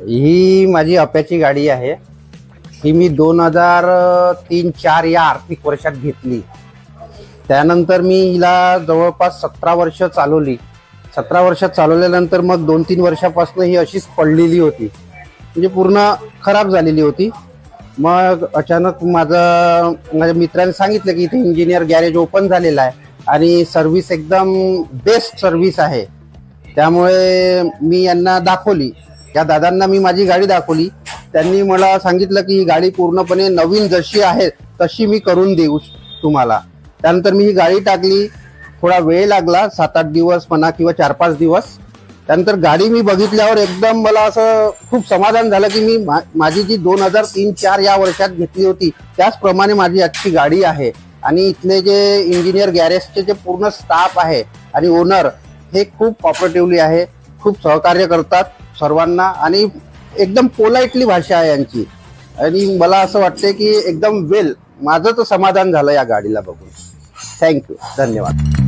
ही माझी अप्याची गाडी आहे। ही मी 2003-04 या आर्थिक वर्षात घेतली। त्यानंतर मी हिला जवळपास 17 वर्ष चालवली। 17 वर्षात चालवल्यानंतर मग 2-3 वर्षापासून ही अशीच पडलेली होती, म्हणजे पूर्ण खराब झालेली होती। मग अचानक माझ्या मित्राने सांगितलं की इथे इंजिनियर गॅरेज ओपन झालेला आहे आणि सर्व्हिस एकदम बेस्ट सर्व्हिस आहे। त्यामुळे मी यांना दाखवली, या दादांना मी माझी गाडी दाखवली। त्यांनी मला सांगितलं की ही गाडी पूर्णपणे नवीन जशी आहे तशी मी करून देऊ तुम्हाला। त्यानंतर मी ही गाडी टाकली। थोडा वेळ लागला, 7-8 दिवस म्हणा किंवा 4-5 दिवस। त्यानंतर गाडी मी बघितल्यावर एकदम मला असं खूप समाधान झालं की मी माझी जी 2003-04 या वर्षात घेतली होती त्याचप्रमाणे माझी आजची गाडी आहे। आणि इथले जे इंजिनियर गॅरेजचे जे पूर्ण स्टाफ आहे आणि ओनर हे खूप कॉपरेटिव्हली आहे, खूप सहकार्य करतात सर्वांना आणि एकदम पोलाइटली भाषा आहे यांची। आणि मला असं वाटते की एकदम माझं तर समाधान झालं या गाडीला बघून। थँक्यू, धन्यवाद।